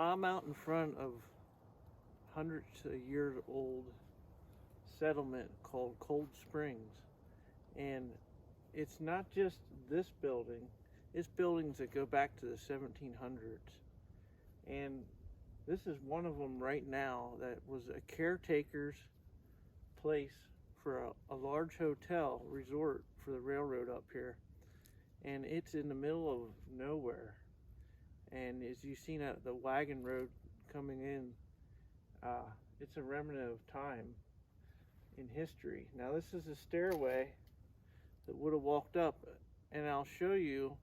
I'm out in front of hundreds of years old settlement called Cold Springs, and it's not just this building, it's buildings that go back to the 1700s, and this is one of them right now that was a caretaker's place for a large hotel resort for the railroad up here, and it's in the middle of nowhere. And as you've seen at the wagon road coming in, it's a remnant of time in history. Now this is a stairway that would have walked up, and I'll show you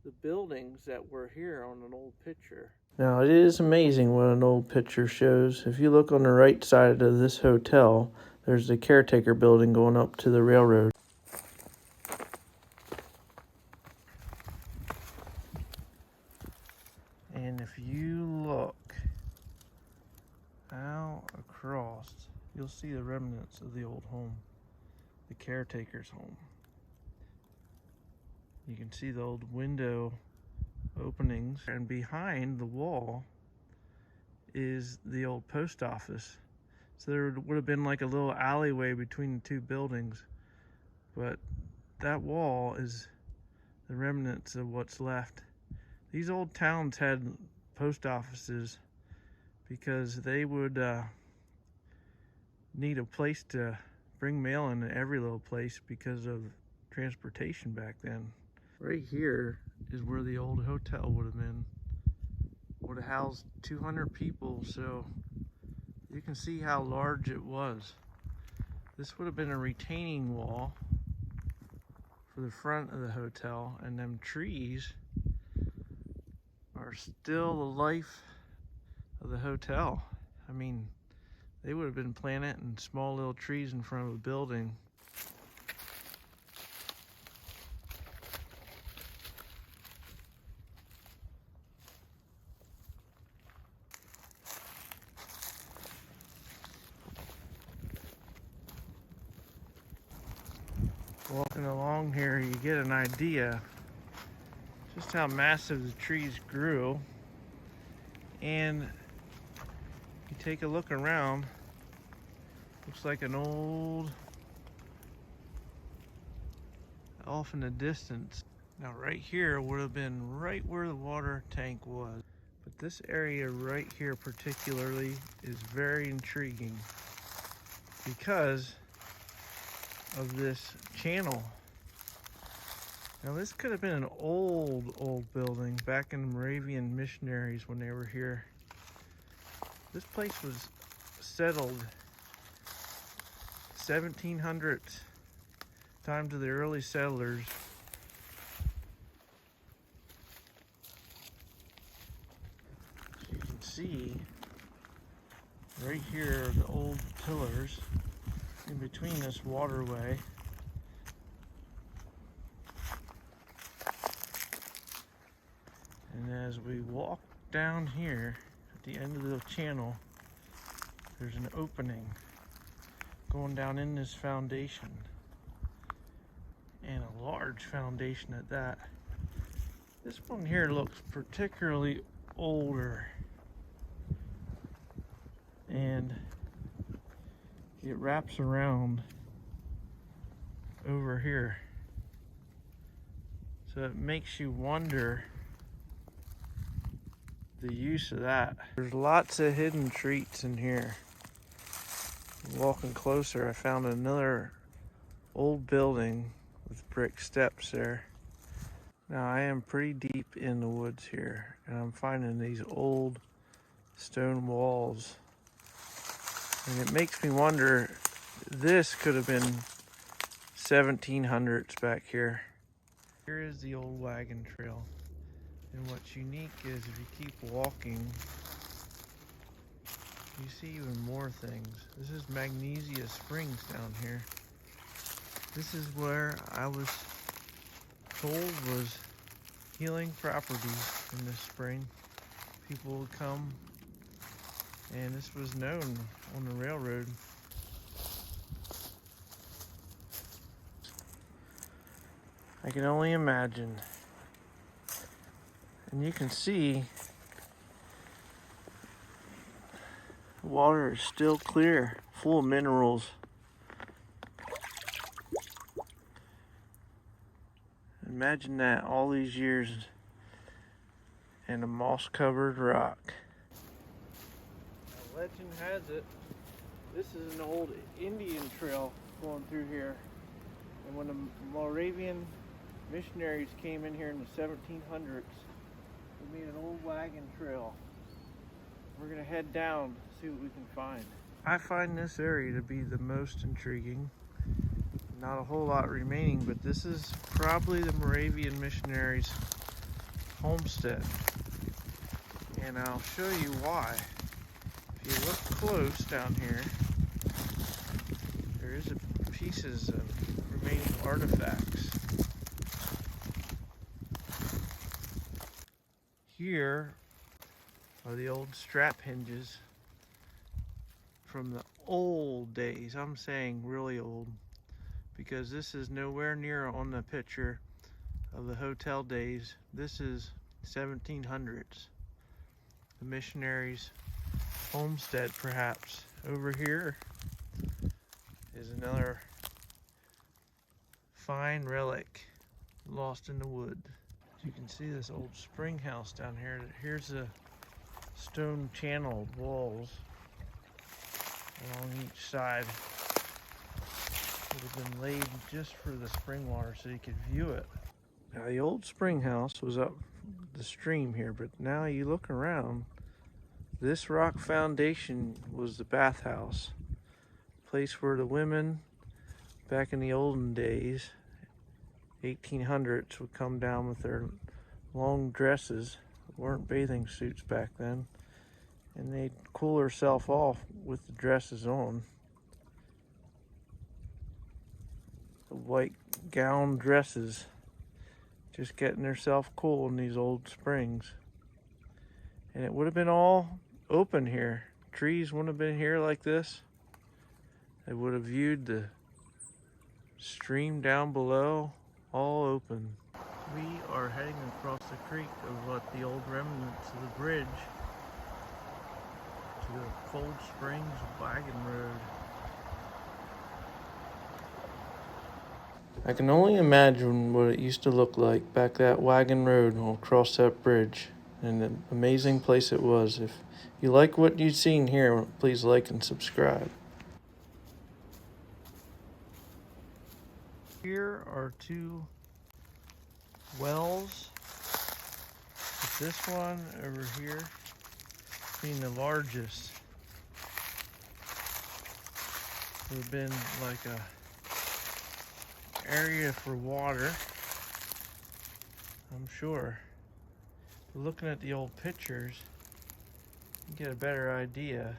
the buildings that were here on an old picture. Now it is amazing what an old picture shows. If you look on the right side of this hotel, there's the caretaker building going up to the railroad. And if you look out across, you'll see the remnants of the old home, the caretaker's home. You can see the old window openings, and behind the wall is the old post office. So there would have been like a little alleyway between the two buildings, but that wall is the remnants of what's left. These old towns had post offices because they would need a place to bring mail in every little place because of transportation back then. Right here is where the old hotel would have been. Would have housed 200 people, so you can see how large it was. This would have been a retaining wall for the front of the hotel, and them trees are still the life of the hotel. I mean, they would have been planting small little trees in front of a building. Walking along here, you get an idea just how massive the trees grew, and you take a look around, looks like an old off in the distance. Now right here would have been right where the water tank was, but this area right here particularly is very intriguing because of this channel. Now this could have been an old building back in the Moravian missionaries when they were here. This place was settled 1700s, time to the early settlers. As you can see, right here are the old pillars in between this waterway. And as we walk down here at the end of the channel, there's an opening going down in this foundation, and a large foundation at that. This one here looks particularly older, and it wraps around over here, so it makes you wonder the use of that. There's lots of hidden treats in here. Walking closer, I found another old building with brick steps there. Now I am pretty deep in the woods here, and I'm finding these old stone walls, and it makes me wonder, this could have been 1700s back here. Here is the old wagon trail. And what's unique is if you keep walking, you see even more things. This is Magnesia Springs down here. This is where I was told was healing properties in this spring. People would come, and this was known on the railroad. I can only imagine. And you can see water is still clear, full of minerals. Imagine that, all these years in a moss-covered rock. Now, legend has it, this is an old Indian trail going through here. And when the Moravian missionaries came in here in the 1700s, they made an old wagon trail. We're gonna head down, see what we can find. I find this area to be the most intriguing. Not a whole lot remaining, but this is probably the Moravian missionaries' homestead. And I'll show you why. If you look close down here, there is pieces of remaining artifacts. Here are the old strap hinges from the old days. I'm saying really old, because this is nowhere near on the picture of the hotel days. This is 1700s. The missionaries' homestead, perhaps. Over here is another fine relic lost in the wood. As you can see, this old spring house down here. Here's the stone channeled walls along each side. Would have been laid just for the spring water so you could view it. Now, the old spring house was up the stream here, but now you look around, this rock foundation was the bathhouse, place where the women back in the olden days, 1800s, would come down with their long dresses. Weren't bathing suits back then, and they'd cool herself off with the dresses on. The white gown dresses, just getting herself cool in these old springs. And it would have been all open here. Trees wouldn't have been here like this. They would have viewed the stream down below, all open. We are heading across the creek of what the old remnants of the bridge to the Cold Springs Wagon Road. I can only imagine what it used to look like back that wagon road across that bridge, and an amazing place it was. If you like what you've seen here, please like and subscribe. Here are two wells, but this one over here being the largest would have been like a area for water, I'm sure. But looking at the old pictures, you get a better idea.